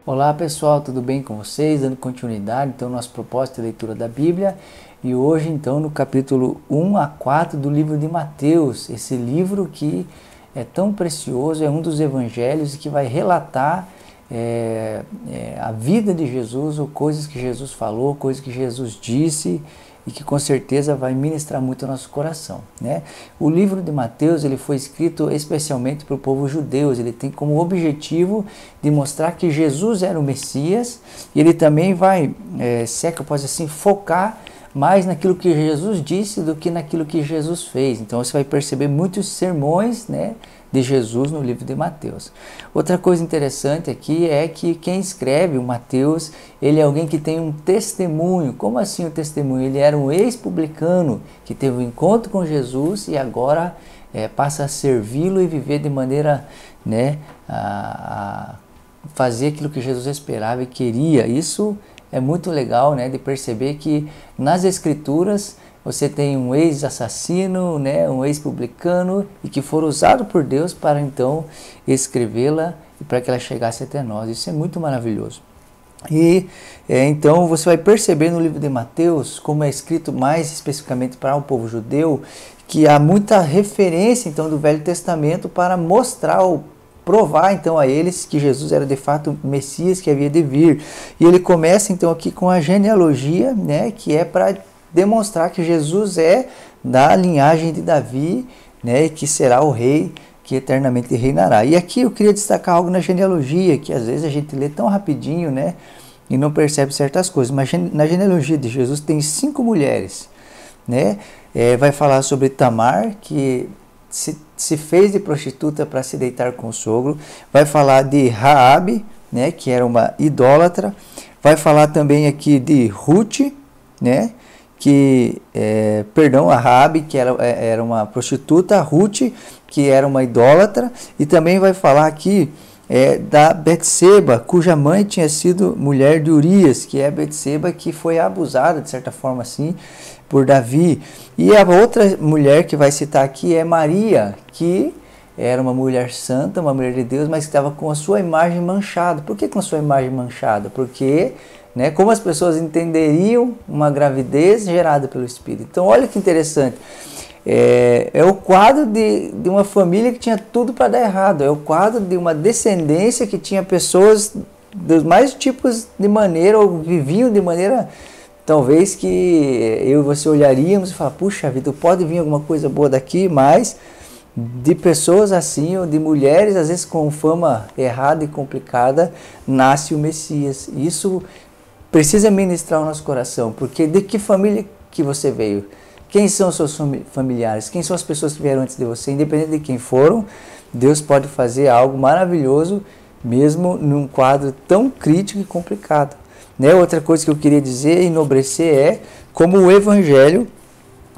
Olá pessoal, tudo bem com vocês? Dando continuidade então nosso propósito de leitura da Bíblia e hoje então no capítulo 1 a 4 do livro de Mateus, esse livro que é tão precioso, é um dos evangelhos que vai relatar a vida de Jesus, ou coisas que Jesus falou, coisas que Jesus disse e que com certeza vai ministrar muito ao nosso coração, né? O livro de Mateus ele foi escrito especialmente para o povo judeu, ele tem como objetivo de mostrar que Jesus era o Messias e ele também vai, se é que eu posso assim, focar mais naquilo que Jesus disse do que naquilo que Jesus fez. Então você vai perceber muitos sermões, né, de Jesus no livro de Mateus. Outra coisa interessante aqui é que quem escreve o Mateus, ele é alguém que tem um testemunho. Como assim o testemunho? Ele era um ex-publicano que teve um encontro com Jesus e agora passa a servi-lo e viver de maneira, né, a fazer aquilo que Jesus esperava e queria. Isso é muito legal, né, de perceber que nas Escrituras você tem um ex-assassino, né, um ex-publicano, e que foram usados por Deus para então escrevê-la e para que ela chegasse até nós. Isso é muito maravilhoso. E então você vai perceber no livro de Mateus, como é escrito mais especificamente para o povo judeu, que há muita referência então do Velho Testamento para mostrar ou provar então a eles que Jesus era de fato o Messias que havia de vir. E ele começa então aqui com a genealogia, né, que é para demonstrar que Jesus é da linhagem de Davi, né, e que será o rei que eternamente reinará. E aqui eu queria destacar algo na genealogia, que às vezes a gente lê tão rapidinho, né, e não percebe certas coisas. Mas na genealogia de Jesus tem 5 mulheres, né? Vai falar sobre Tamar, que se fez de prostituta para se deitar com o sogro. Vai falar de Raabe, né, que era uma idólatra. Vai falar também aqui de Ruth, né, a Raabe, que era uma prostituta, a Ruth, que era uma idólatra, e também vai falar aqui da Betseba, cuja mãe tinha sido mulher de Urias, que é a Betseba que foi abusada, de certa forma assim, por Davi. E a outra mulher que vai citar aqui é Maria, que era uma mulher santa, uma mulher de Deus, mas que estava com a sua imagem manchada. Por que com a sua imagem manchada? Porque como as pessoas entenderiam uma gravidez gerada pelo Espírito. Então, olha que interessante. É o quadro de uma família que tinha tudo para dar errado. É o quadro de uma descendência que tinha pessoas dos mais tipos de maneira, ou viviam de maneira, talvez, que eu e você olharíamos e falar, puxa vida, pode vir alguma coisa boa daqui, mas de pessoas assim, ou de mulheres, às vezes com fama errada e complicada, nasce o Messias. Isso precisa ministrar o nosso coração, porque de que família que você veio? Quem são os seus familiares? Quem são as pessoas que vieram antes de você? Independente de quem foram, Deus pode fazer algo maravilhoso, mesmo num quadro tão crítico e complicado. Outra coisa que eu queria dizer, enobrecer, é como o Evangelho,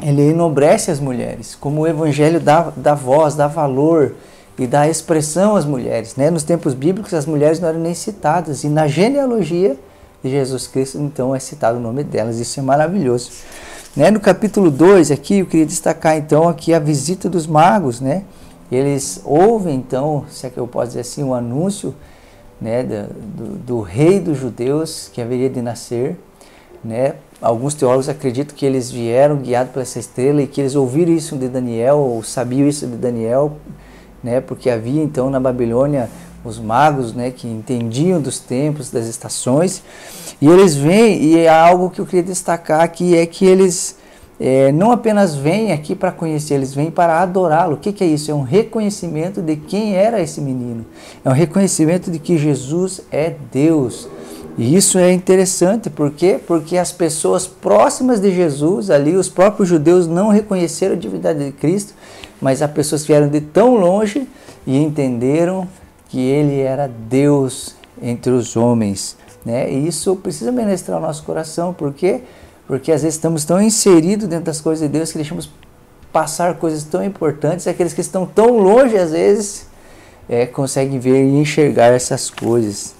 ele enobrece as mulheres, como o Evangelho dá voz, dá valor e dá expressão às mulheres. Nos tempos bíblicos, as mulheres não eram nem citadas, e na genealogia de Jesus Cristo, então, é citado o nome delas. Isso é maravilhoso. No capítulo 2, aqui, eu queria destacar, então, aqui a visita dos magos, Eles ouvem, então, se é que eu posso dizer assim, o anúncio, do rei dos judeus que haveria de nascer, Alguns teólogos acreditam que eles vieram guiados por essa estrela e que eles ouviram isso de Daniel, ou sabiam isso de Daniel, porque havia, então, na Babilônia, os magos, que entendiam dos tempos, das estações, e eles vêm, e é algo que eu queria destacar aqui, é que eles não apenas vêm aqui para conhecer, eles vêm para adorá-lo. O que é isso? É um reconhecimento de quem era esse menino, é um reconhecimento de que Jesus é Deus. E isso é interessante, por quê? Porque as pessoas próximas de Jesus, ali, os próprios judeus não reconheceram a divindade de Cristo, mas há pessoas que vieram de tão longe e entenderam que ele era Deus entre os homens, E isso precisa ministrar o nosso coração, por quê? Porque às vezes estamos tão inseridos dentro das coisas de Deus que deixamos passar coisas tão importantes, e aqueles que estão tão longe, às vezes, conseguem ver e enxergar essas coisas,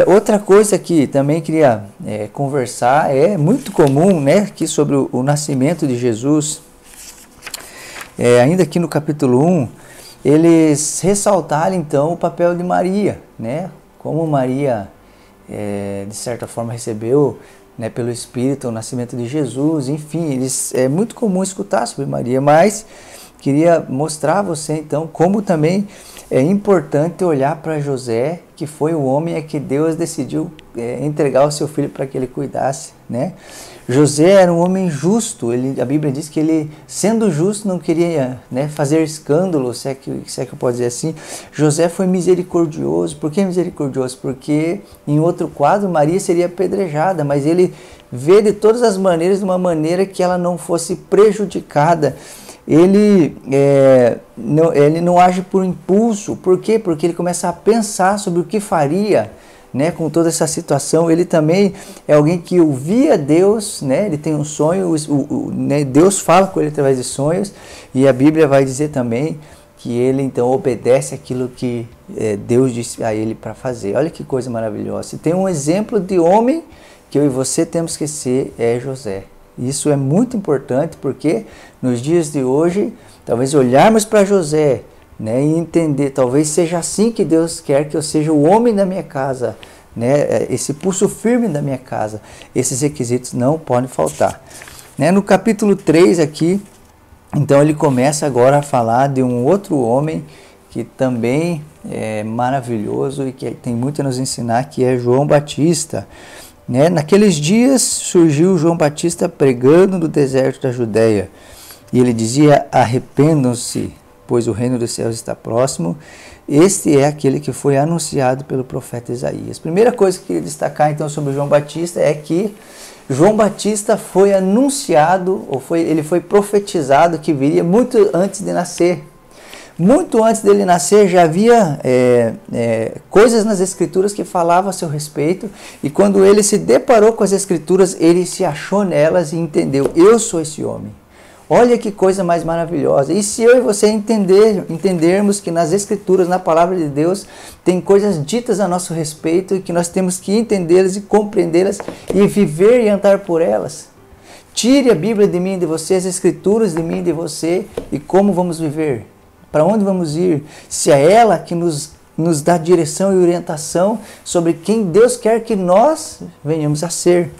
Outra coisa que também queria conversar, é muito comum, aqui sobre o nascimento de Jesus, ainda aqui no capítulo 1, eles ressaltaram então o papel de Maria, como Maria, de certa forma, recebeu, né, pelo Espírito o nascimento de Jesus, enfim, é muito comum escutar sobre Maria, mas queria mostrar a você então como também é importante olhar para José, que foi o homem a que Deus decidiu entregar o seu filho para que ele cuidasse, né? José era um homem justo, a Bíblia diz que ele, sendo justo, não queria, né, fazer escândalo, se é que eu posso dizer assim. José foi misericordioso. Por que misericordioso? Porque em outro quadro Maria seria apedrejada, mas ele vê de todas as maneiras, de uma maneira que ela não fosse prejudicada. Ele não age por impulso. Por quê? Porque ele começa a pensar sobre o que faria, né, com toda essa situação. Ele também é alguém que ouvia Deus, né, ele tem um sonho, né, Deus fala com ele através de sonhos, e a Bíblia vai dizer também que ele então obedece aquilo que Deus disse a ele para fazer. Olha que coisa maravilhosa. Se tem um exemplo de homem que eu e você temos que ser, é José. Isso é muito importante, porque nos dias de hoje, talvez olharmos para José, né, e entender, talvez seja assim que Deus quer que eu seja o homem da minha casa, né, esse pulso firme da minha casa. Esses requisitos não podem faltar, né? No capítulo 3 aqui, então ele começa agora a falar de um outro homem que também é maravilhoso e que tem muito a nos ensinar, que é João Batista, né? Naqueles dias surgiu João Batista pregando no deserto da Judéia, e ele dizia: arrependam-se, pois o reino dos céus está próximo. Este é aquele que foi anunciado pelo profeta Isaías. Primeira coisa que eu queria destacar então sobre João Batista é que João Batista foi anunciado, ele foi profetizado que viria muito antes de nascer. Muito antes dele nascer já havia coisas nas Escrituras que falavam a seu respeito, e quando ele se deparou com as Escrituras, ele se achou nelas e entendeu: eu sou esse homem. Olha que coisa mais maravilhosa. E se eu e você entendermos que nas Escrituras, na Palavra de Deus, tem coisas ditas a nosso respeito e que nós temos que entendê-las e compreendê-las e viver e andar por elas. Tire a Bíblia de mim e de você, as Escrituras de mim e de você, e como vamos viver? Para onde vamos ir? Se é ela que nos dá direção e orientação sobre quem Deus quer que nós venhamos a ser.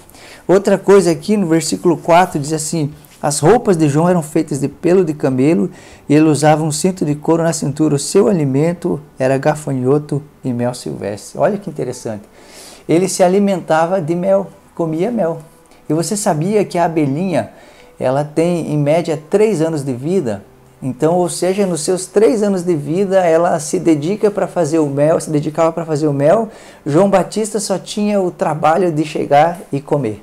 Outra coisa aqui no versículo 4 diz assim: as roupas de João eram feitas de pelo de camelo, e ele usava um cinto de couro na cintura. O seu alimento era gafanhoto e mel silvestre. Olha que interessante. Ele se alimentava de mel, comia mel. E você sabia que a abelhinha, ela tem em média 3 anos de vida? Então, ou seja, nos seus 3 anos de vida, ela se dedica para fazer o mel, se dedicava para fazer o mel. João Batista só tinha o trabalho de chegar e comer.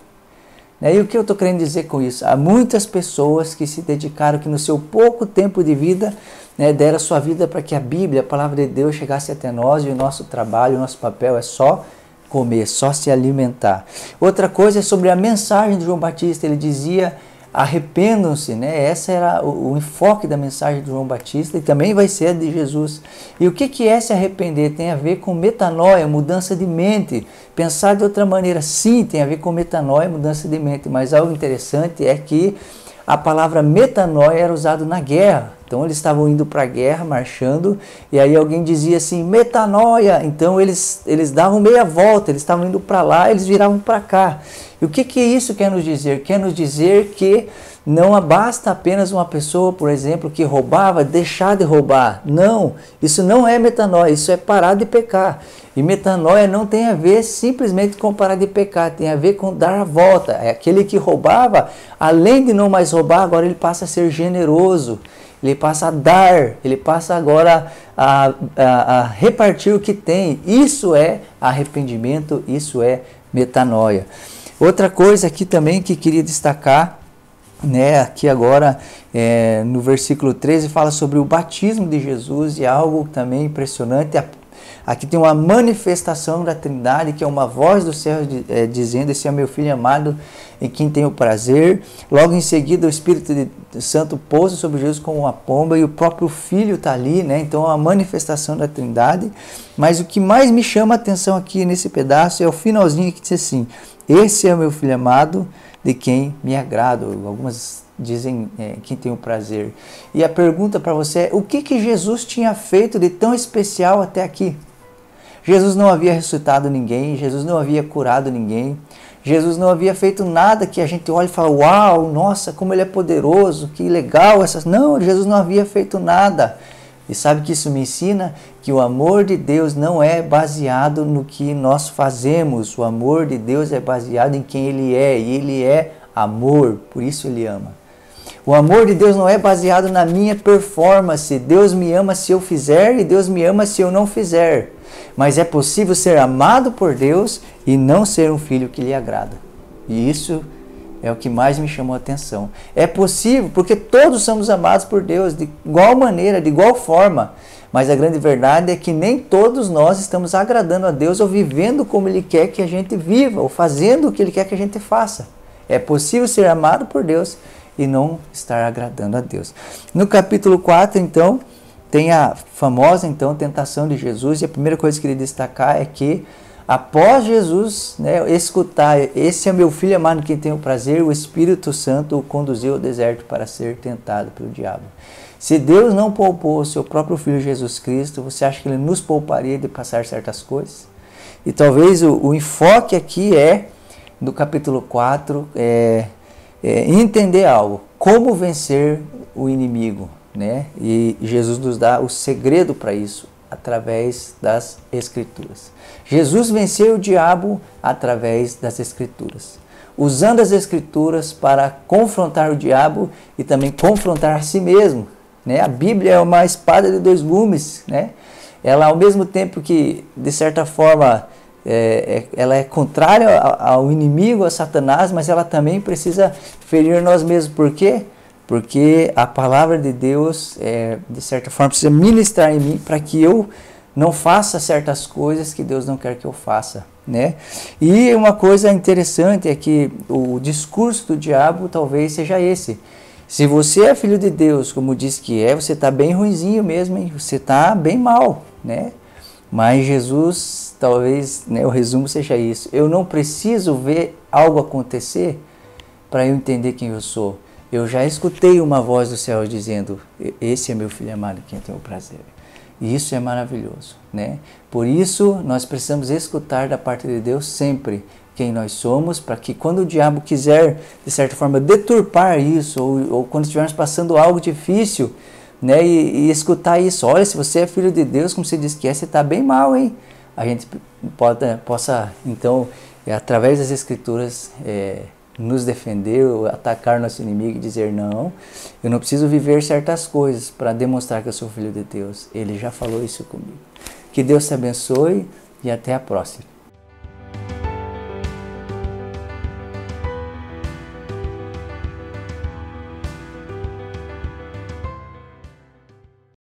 E o que eu estou querendo dizer com isso? Há muitas pessoas que se dedicaram, que no seu pouco tempo de vida, né, deram a sua vida para que a Bíblia, a Palavra de Deus, chegasse até nós, e o nosso trabalho, o nosso papel é só comer, só se alimentar. Outra coisa é sobre a mensagem de João Batista. Ele dizia: arrependam-se, né? Esse era o enfoque da mensagem de João Batista, e também vai ser a de Jesus. E o que é se arrepender? Tem a ver com metanoia, mudança de mente, pensar de outra maneira. Sim, tem a ver com metanoia, mudança de mente, mas algo interessante é que a palavra metanoia era usada na guerra. Então eles estavam indo para a guerra, marchando, e aí alguém dizia assim: metanoia. Então eles davam meia volta, eles estavam indo para lá, eles viravam para cá. E o que isso quer nos dizer? Quer nos dizer que não basta apenas uma pessoa, por exemplo, que roubava, deixar de roubar. Não, isso não é metanoia, isso é parar de pecar. E metanoia não tem a ver simplesmente com parar de pecar, tem a ver com dar a volta. É aquele que roubava, além de não mais roubar, agora ele passa a ser generoso. Ele passa a dar, ele passa agora a repartir o que tem. Isso é arrependimento, isso é metanoia. Outra coisa aqui também que queria destacar, né, aqui agora no versículo 13 fala sobre o batismo de Jesus, e é algo também impressionante. Aqui tem uma manifestação da Trindade, que é uma voz do céu dizendo: esse é meu filho amado em quem tenho prazer. Logo em seguida o Espírito Santo pousa sobre Jesus como uma pomba, e o próprio Filho está ali, né? Então é uma manifestação da Trindade. Mas o que mais me chama a atenção aqui nesse pedaço é o finalzinho que diz assim: esse é o meu filho amado de quem me agrado. Algumas dizem quem tem o prazer. E a pergunta para você é: o que Jesus tinha feito de tão especial até aqui? Jesus não havia ressuscitado ninguém, Jesus não havia curado ninguém, Jesus não havia feito nada que a gente olha e fala, uau, nossa, como ele é poderoso, que legal essas. Não, Jesus não havia feito nada. E sabe que isso me ensina? Que o amor de Deus não é baseado no que nós fazemos. O amor de Deus é baseado em quem Ele é. E Ele é amor, por isso Ele ama. O amor de Deus não é baseado na minha performance. Deus me ama se eu fizer e Deus me ama se eu não fizer. Mas é possível ser amado por Deus e não ser um filho que lhe agrada. E isso é o que mais me chamou a atenção. É possível, porque todos somos amados por Deus de igual maneira, de igual forma. Mas a grande verdade é que nem todos nós estamos agradando a Deus ou vivendo como Ele quer que a gente viva, ou fazendo o que Ele quer que a gente faça. É possível ser amado por Deus e não estar agradando a Deus. No capítulo 4, então, tem a famosa então tentação de Jesus, e a primeira coisa que ele destacar é que após Jesus, né, escutar, esse é meu filho amado em quem tenho prazer, o Espírito Santo o conduziu ao deserto para ser tentado pelo diabo. Se Deus não poupou o seu próprio Filho Jesus Cristo, você acha que Ele nos pouparia de passar certas coisas? E talvez o enfoque aqui do capítulo 4, entender algo, como vencer o inimigo, né? E Jesus nos dá o segredo para isso, através das Escrituras. Jesus venceu o diabo através das Escrituras, usando as Escrituras para confrontar o diabo e também confrontar a si mesmo, né? A Bíblia é uma espada de dois gumes, né? Ela, ao mesmo tempo que, de certa forma, ela é contrária ao inimigo, a Satanás, mas ela também precisa ferir nós mesmos. Por quê? Porque a palavra de Deus, de certa forma, precisa ministrar em mim para que eu não faça certas coisas que Deus não quer que eu faça, né? E uma coisa interessante é que o discurso do diabo talvez seja esse. Se você é filho de Deus, como diz que você está bem ruinzinho mesmo, hein? Você está bem mal, né? Mas Jesus, talvez, né, o resumo seja isso. Eu não preciso ver algo acontecer para eu entender quem eu sou. Eu já escutei uma voz do céu dizendo, esse é meu filho amado, quem tem o prazer. E isso é maravilhoso, né? Por isso, nós precisamos escutar da parte de Deus sempre quem nós somos, para que quando o diabo quiser, de certa forma, deturpar isso, ou quando estivermos passando algo difícil, né, e escutar isso, olha, se você é filho de Deus, como você diz que você está bem mal, hein? A gente possa, então, através das Escrituras, nos defender, atacar nosso inimigo e dizer, não, eu não preciso viver certas coisas para demonstrar que eu sou filho de Deus. Ele já falou isso comigo. Que Deus te abençoe e até a próxima.